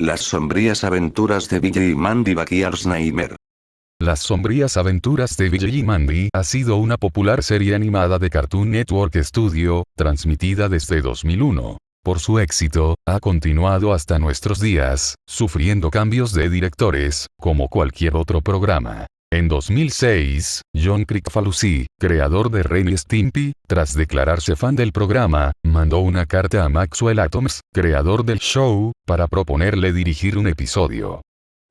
Las sombrías aventuras de Billy y Mandy Backyard's Nightmare. Las sombrías aventuras de Billy y Mandy ha sido una popular serie animada de Cartoon Network Studio, transmitida desde 2001. Por su éxito, ha continuado hasta nuestros días, sufriendo cambios de directores, como cualquier otro programa. En 2006, John Kricfalusi, creador de Ren y Stimpy, tras declararse fan del programa, mandó una carta a Maxwell Atoms, creador del show, para proponerle dirigir un episodio.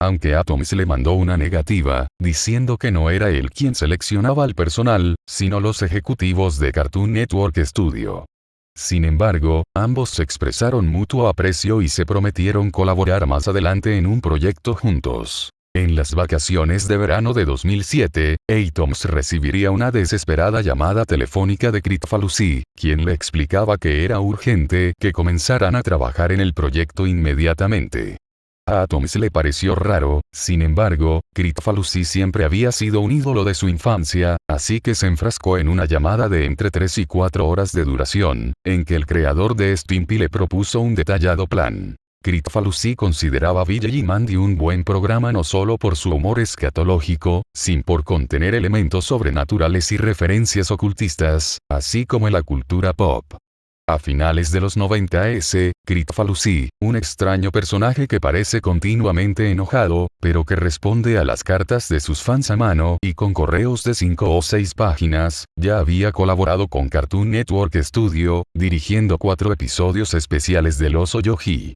Aunque Atoms le mandó una negativa, diciendo que no era él quien seleccionaba al personal, sino los ejecutivos de Cartoon Network Studio. Sin embargo, ambos se expresaron mutuo aprecio y se prometieron colaborar más adelante en un proyecto juntos. En las vacaciones de verano de 2007, Atoms recibiría una desesperada llamada telefónica de Kricfalusi, quien le explicaba que era urgente que comenzaran a trabajar en el proyecto inmediatamente. A Atoms le pareció raro, sin embargo, Kricfalusi siempre había sido un ídolo de su infancia, así que se enfrascó en una llamada de entre 3 y 4 horas de duración, en que el creador de Stimpy le propuso un detallado plan. Kricfalusi consideraba Billy y Mandy un buen programa no solo por su humor escatológico, sino por contener elementos sobrenaturales y referencias ocultistas, así como en la cultura pop. A finales de los 90 Kricfalusi, un extraño personaje que parece continuamente enojado, pero que responde a las cartas de sus fans a mano y con correos de 5 o 6 páginas, ya había colaborado con Cartoon Network Studio, dirigiendo 4 episodios especiales del Oso Yogi.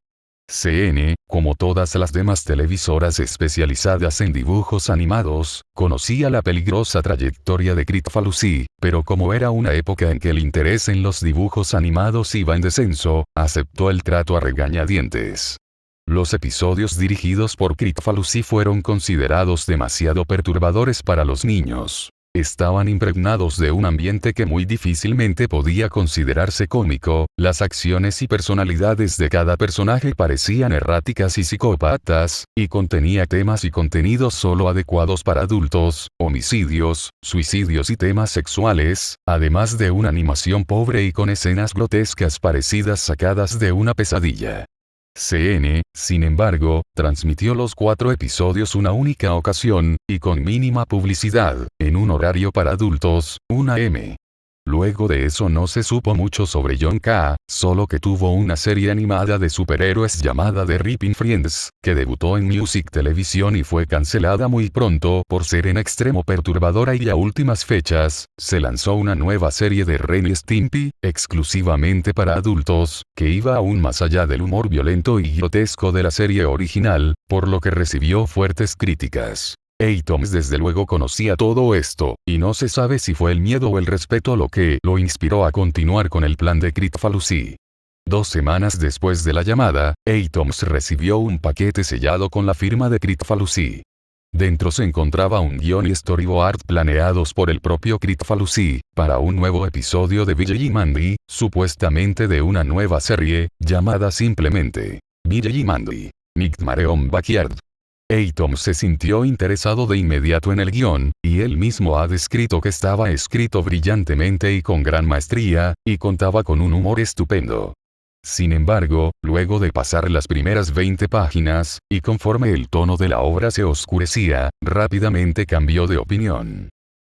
CN, como todas las demás televisoras especializadas en dibujos animados, conocía la peligrosa trayectoria de Kricfalusi, pero como era una época en que el interés en los dibujos animados iba en descenso, aceptó el trato a regañadientes. Los episodios dirigidos por Kricfalusi fueron considerados demasiado perturbadores para los niños. Estaban impregnados de un ambiente que muy difícilmente podía considerarse cómico, las acciones y personalidades de cada personaje parecían erráticas y psicópatas, y contenía temas y contenidos solo adecuados para adultos, homicidios, suicidios y temas sexuales, además de una animación pobre y con escenas grotescas parecidas sacadas de una pesadilla. CN, sin embargo, transmitió los 4 episodios una única ocasión, y con mínima publicidad, en un horario para adultos, 1 AM. Luego de eso no se supo mucho sobre John K., solo que tuvo una serie animada de superhéroes llamada The Ripping Friends, que debutó en Music Television y fue cancelada muy pronto por ser en extremo perturbadora, y a últimas fechas, se lanzó una nueva serie de Ren y Stimpy, exclusivamente para adultos, que iba aún más allá del humor violento y grotesco de la serie original, por lo que recibió fuertes críticas. Atoms desde luego conocía todo esto, y no se sabe si fue el miedo o el respeto lo que lo inspiró a continuar con el plan de Kricfalusi. 2 semanas después de la llamada, Atoms recibió un paquete sellado con la firma de Kricfalusi. Dentro se encontraba un guión y storyboard planeados por el propio Kricfalusi, para un nuevo episodio de Billy y Mandy, supuestamente de una nueva serie, llamada simplemente Billy y Mandy Nightmare on Backyard. Atoms se sintió interesado de inmediato en el guión, y él mismo ha descrito que estaba escrito brillantemente y con gran maestría, y contaba con un humor estupendo. Sin embargo, luego de pasar las primeras 20 páginas, y conforme el tono de la obra se oscurecía, rápidamente cambió de opinión.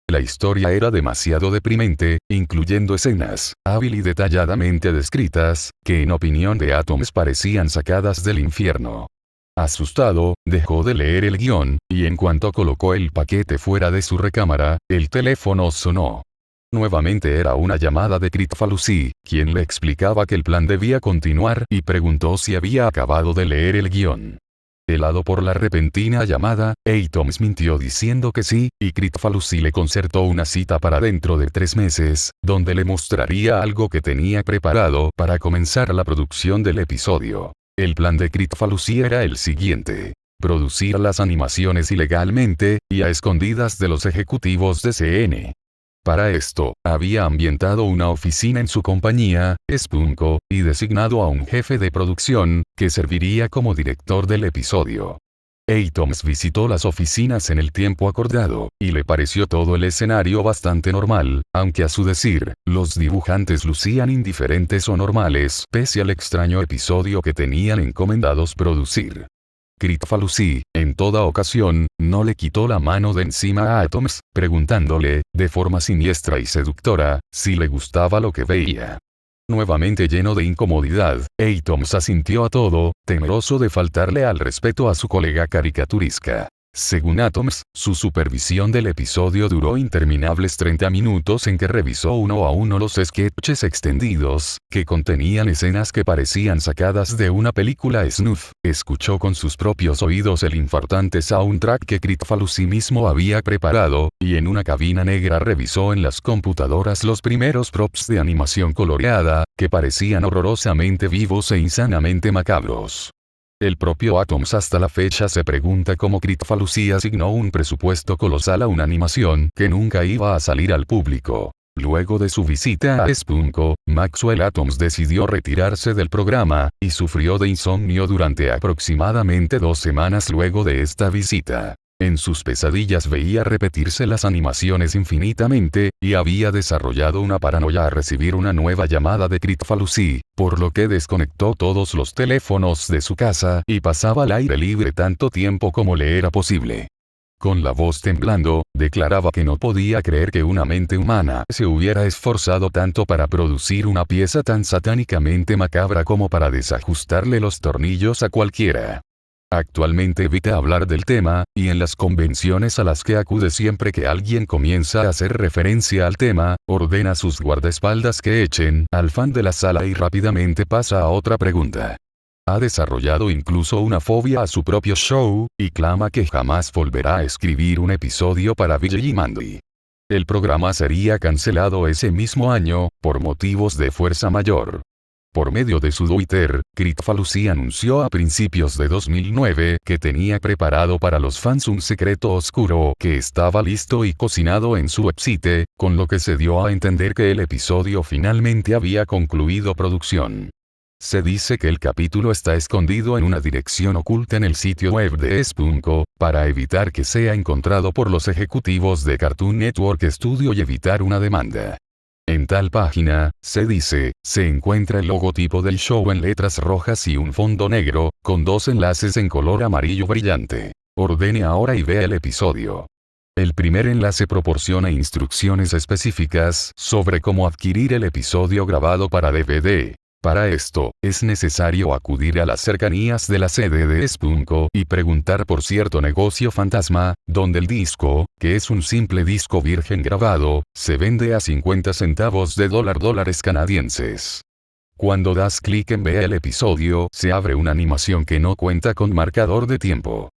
La historia era demasiado deprimente, incluyendo escenas, hábil y detalladamente descritas, que en opinión de Atoms parecían sacadas del infierno. Asustado, dejó de leer el guión, y en cuanto colocó el paquete fuera de su recámara, el teléfono sonó. Nuevamente era una llamada de Kricfalusi, quien le explicaba que el plan debía continuar y preguntó si había acabado de leer el guión. Helado por la repentina llamada, Atoms mintió diciendo que sí, y Kricfalusi le concertó una cita para dentro de 3 meses, donde le mostraría algo que tenía preparado para comenzar la producción del episodio. El plan de Kricfalusi era el siguiente: producir las animaciones ilegalmente, y a escondidas de los ejecutivos de CN. Para esto, había ambientado una oficina en su compañía, Spunko, y designado a un jefe de producción, que serviría como director del episodio. Atoms visitó las oficinas en el tiempo acordado, y le pareció todo el escenario bastante normal, aunque a su decir, los dibujantes lucían indiferentes o normales pese al extraño episodio que tenían encomendados producir. Kricfalusi, en toda ocasión, no le quitó la mano de encima a Atoms, preguntándole, de forma siniestra y seductora, si le gustaba lo que veía. Nuevamente lleno de incomodidad, Atoms asintió a todo, temeroso de faltarle al respeto a su colega caricaturesca. Según Atoms, su supervisión del episodio duró interminables 30 minutos en que revisó uno a uno los sketches extendidos, que contenían escenas que parecían sacadas de una película snuff, escuchó con sus propios oídos el infartante soundtrack que Kricfalusi mismo había preparado, y en una cabina negra revisó en las computadoras los primeros props de animación coloreada, que parecían horrorosamente vivos e insanamente macabros. El propio Atoms hasta la fecha se pregunta cómo Kricfalusi asignó un presupuesto colosal a una animación que nunca iba a salir al público. Luego de su visita a Spunko, Maxwell Atoms decidió retirarse del programa, y sufrió de insomnio durante aproximadamente 2 semanas luego de esta visita. En sus pesadillas veía repetirse las animaciones infinitamente, y había desarrollado una paranoia a recibir una nueva llamada de Kricfalusi, por lo que desconectó todos los teléfonos de su casa y pasaba al aire libre tanto tiempo como le era posible. Con la voz temblando, declaraba que no podía creer que una mente humana se hubiera esforzado tanto para producir una pieza tan satánicamente macabra como para desajustarle los tornillos a cualquiera. Actualmente evita hablar del tema, y en las convenciones a las que acude siempre que alguien comienza a hacer referencia al tema, ordena a sus guardaespaldas que echen al fan de la sala y rápidamente pasa a otra pregunta. Ha desarrollado incluso una fobia a su propio show, y clama que jamás volverá a escribir un episodio para Billy y Mandy. El programa sería cancelado ese mismo año, por motivos de fuerza mayor. Por medio de su Twitter, Kricfalusi anunció a principios de 2009 que tenía preparado para los fans un secreto oscuro que estaba listo y cocinado en su website, con lo que se dio a entender que el episodio finalmente había concluido producción. Se dice que el capítulo está escondido en una dirección oculta en el sitio web de Spunko, para evitar que sea encontrado por los ejecutivos de Cartoon Network Studio y evitar una demanda. En tal página, se dice, se encuentra el logotipo del show en letras rojas y un fondo negro, con 2 enlaces en color amarillo brillante. Ordene ahora y vea el episodio. El primer enlace proporciona instrucciones específicas sobre cómo adquirir el episodio grabado para DVD. Para esto, es necesario acudir a las cercanías de la sede de Spunko y preguntar por cierto negocio fantasma, donde el disco, que es un simple disco virgen grabado, se vende a 50 centavos de dólares canadienses. Cuando das clic en Vea el episodio, se abre una animación que no cuenta con marcador de tiempo.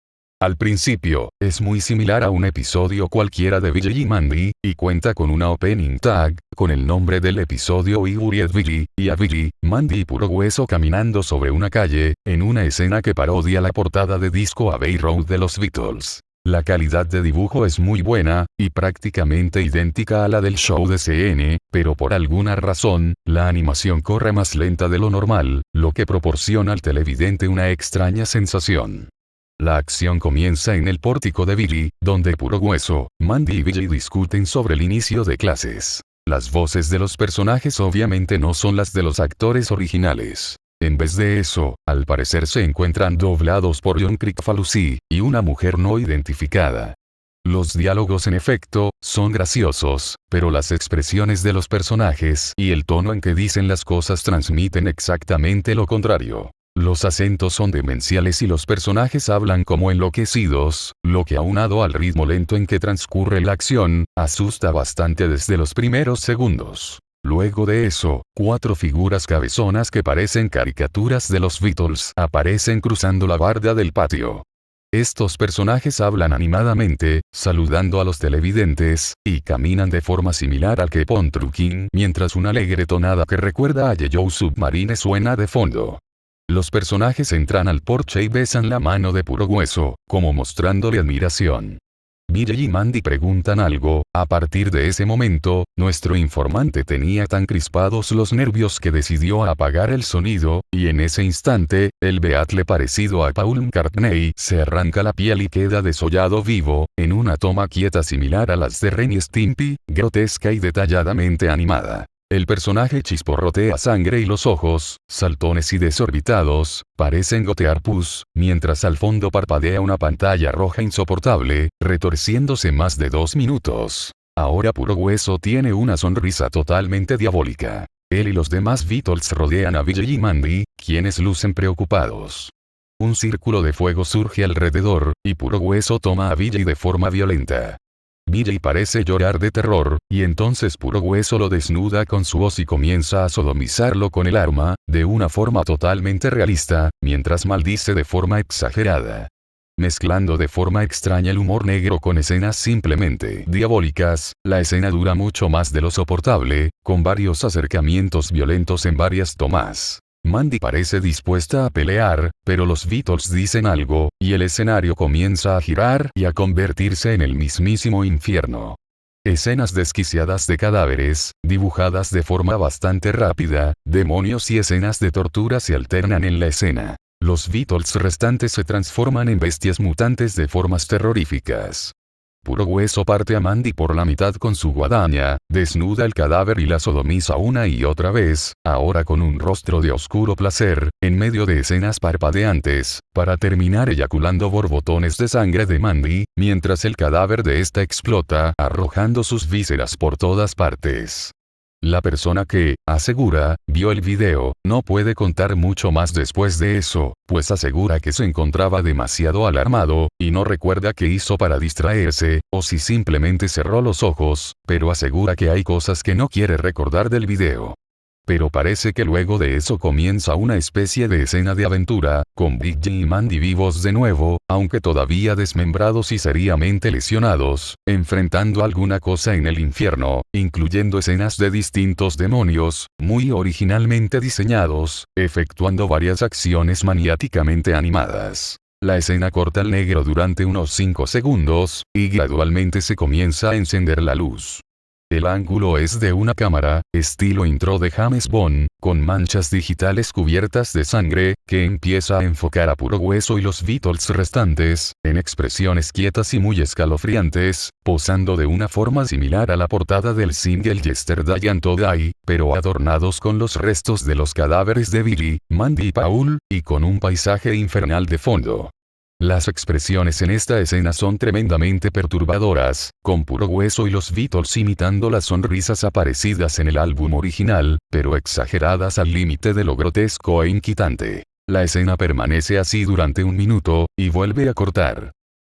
Al principio, es muy similar a un episodio cualquiera de Billy y Mandy, y cuenta con una opening tag, con el nombre del episodio y Buried Billy, y a Billy, Mandy y Puro Hueso caminando sobre una calle, en una escena que parodia la portada de disco Abbey Road de los Beatles. La calidad de dibujo es muy buena, y prácticamente idéntica a la del show de CN, pero por alguna razón, la animación corre más lenta de lo normal, lo que proporciona al televidente una extraña sensación. La acción comienza en el pórtico de Billy, donde Puro Hueso, Mandy y Billy discuten sobre el inicio de clases. Las voces de los personajes obviamente no son las de los actores originales. En vez de eso, al parecer se encuentran doblados por John Kricfalusi, y una mujer no identificada. Los diálogos en efecto, son graciosos, pero las expresiones de los personajes y el tono en que dicen las cosas transmiten exactamente lo contrario. Los acentos son demenciales y los personajes hablan como enloquecidos, lo que aunado al ritmo lento en que transcurre la acción, asusta bastante desde los primeros segundos. Luego de eso, 4 figuras cabezonas que parecen caricaturas de los Beatles aparecen cruzando la barda del patio. Estos personajes hablan animadamente, saludando a los televidentes, y caminan de forma similar al que Pon Trukin, mientras una alegre tonada que recuerda a Yellow Submarine suena de fondo. Los personajes entran al porche y besan la mano de Puro Hueso, como mostrándole admiración. Billy y Mandy preguntan algo. A partir de ese momento, nuestro informante tenía tan crispados los nervios que decidió apagar el sonido, y en ese instante, el Beatle parecido a Paul McCartney se arranca la piel y queda desollado vivo, en una toma quieta similar a las de Ren y Stimpy, grotesca y detalladamente animada. El personaje chisporrotea sangre y los ojos, saltones y desorbitados, parecen gotear pus, mientras al fondo parpadea una pantalla roja insoportable, retorciéndose más de 2 minutos. Ahora Puro Hueso tiene una sonrisa totalmente diabólica. Él y los demás Beatles rodean a Vijay y Mandy, quienes lucen preocupados. Un círculo de fuego surge alrededor, y Puro Hueso toma a Vijay de forma violenta. Vijay parece llorar de terror, y entonces Puro Hueso lo desnuda con su hoz y comienza a sodomizarlo con el arma, de una forma totalmente realista, mientras maldice de forma exagerada. Mezclando de forma extraña el humor negro con escenas simplemente diabólicas, la escena dura mucho más de lo soportable, con varios acercamientos violentos en varias tomas. Mandy parece dispuesta a pelear, pero los Beatles dicen algo, y el escenario comienza a girar y a convertirse en el mismísimo infierno. Escenas desquiciadas de cadáveres, dibujadas de forma bastante rápida, demonios y escenas de tortura se alternan en la escena. Los Beatles restantes se transforman en bestias mutantes de formas terroríficas. Puro Hueso parte a Mandy por la mitad con su guadaña, desnuda el cadáver y la sodomiza una y otra vez, ahora con un rostro de oscuro placer, en medio de escenas parpadeantes, para terminar eyaculando borbotones de sangre de Mandy, mientras el cadáver de esta explota, arrojando sus vísceras por todas partes. La persona que, asegura, vio el video, no puede contar mucho más después de eso, pues asegura que se encontraba demasiado alarmado, y no recuerda qué hizo para distraerse, o si simplemente cerró los ojos, pero asegura que hay cosas que no quiere recordar del video. Pero parece que luego de eso comienza una especie de escena de aventura, con Vijay y Mandy vivos de nuevo, aunque todavía desmembrados y seriamente lesionados, enfrentando alguna cosa en el infierno, incluyendo escenas de distintos demonios, muy originalmente diseñados, efectuando varias acciones maniáticamente animadas. La escena corta al negro durante unos 5 segundos, y gradualmente se comienza a encender la luz. El ángulo es de una cámara, estilo intro de James Bond, con manchas digitales cubiertas de sangre, que empieza a enfocar a Puro Hueso y los Beatles restantes, en expresiones quietas y muy escalofriantes, posando de una forma similar a la portada del single Yesterday and Today, pero adornados con los restos de los cadáveres de Billy, Mandy y Paul, y con un paisaje infernal de fondo. Las expresiones en esta escena son tremendamente perturbadoras, con Puro Hueso y los Beatles imitando las sonrisas aparecidas en el álbum original, pero exageradas al límite de lo grotesco e inquietante. La escena permanece así durante 1 minuto, y vuelve a cortar.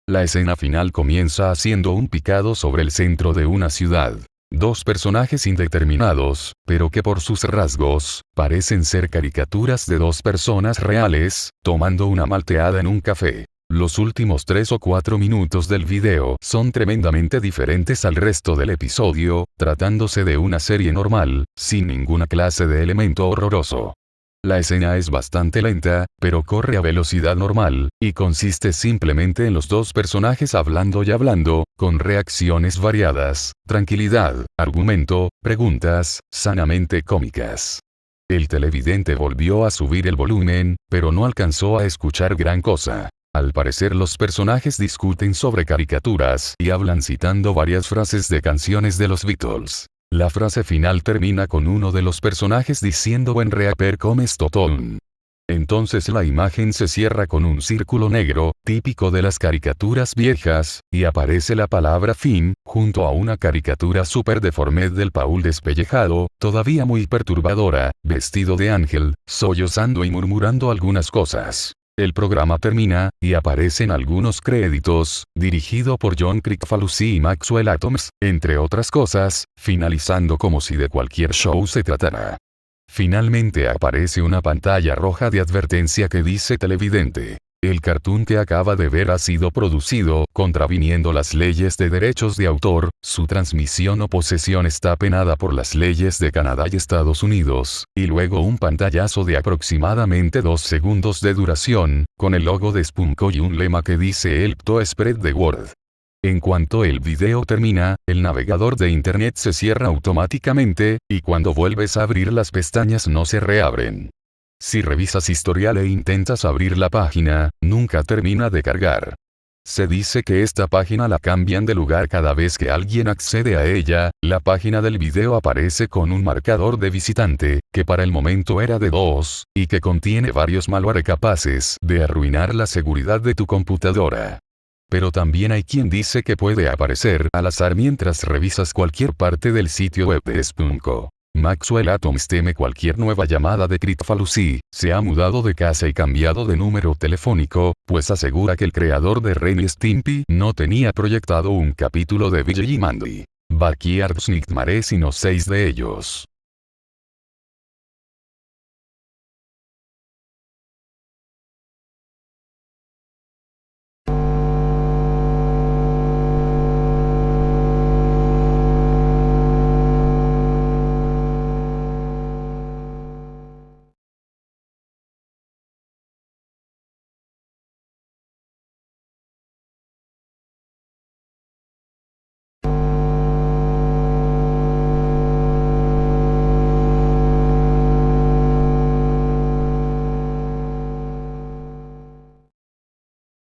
La escena final comienza haciendo un picado sobre el centro de una ciudad. 2 personajes indeterminados, pero que por sus rasgos, parecen ser caricaturas de 2 personas reales, tomando una malteada en un café. Los últimos 3 o 4 minutos del video son tremendamente diferentes al resto del episodio, tratándose de una serie normal, sin ninguna clase de elemento horroroso. La escena es bastante lenta, pero corre a velocidad normal, y consiste simplemente en los 2 personajes hablando y hablando, con reacciones variadas, tranquilidad, argumento, preguntas, sanamente cómicas. El televidente volvió a subir el volumen, pero no alcanzó a escuchar gran cosa. Al parecer los personajes discuten sobre caricaturas y hablan citando varias frases de canciones de los Beatles. La frase final termina con uno de los personajes diciendo "Buen reaper comes totón". Entonces la imagen se cierra con un círculo negro, típico de las caricaturas viejas, y aparece la palabra fin, junto a una caricatura súper deforme del Paul despellejado, todavía muy perturbadora, vestido de ángel, sollozando y murmurando algunas cosas. El programa termina, y aparecen algunos créditos, dirigido por John Kricfalusi y Maxwell Atoms, entre otras cosas, finalizando como si de cualquier show se tratara. Finalmente aparece una pantalla roja de advertencia que dice televidente. El cartoon que acaba de ver ha sido producido, contraviniendo las leyes de derechos de autor, su transmisión o posesión está penada por las leyes de Canadá y Estados Unidos, y luego un pantallazo de aproximadamente 2 segundos de duración, con el logo de Spunko y un lema que dice "Help to spread the word". En cuanto el video termina, el navegador de internet se cierra automáticamente, y cuando vuelves a abrir las pestañas no se reabren. Si revisas historial e intentas abrir la página, nunca termina de cargar. Se dice que esta página la cambian de lugar cada vez que alguien accede a ella. La página del video aparece con un marcador de visitante, que para el momento era de 2, y que contiene varios malware capaces de arruinar la seguridad de tu computadora. Pero también hay quien dice que puede aparecer al azar mientras revisas cualquier parte del sitio web de Spunk. Maxwell Atoms teme cualquier nueva llamada de Cryptofallucci. Se ha mudado de casa y cambiado de número telefónico, pues asegura que el creador de Ren y Stimpy no tenía proyectado un capítulo de BJ y Mandy. Backyards Nightmare sino 6 de ellos.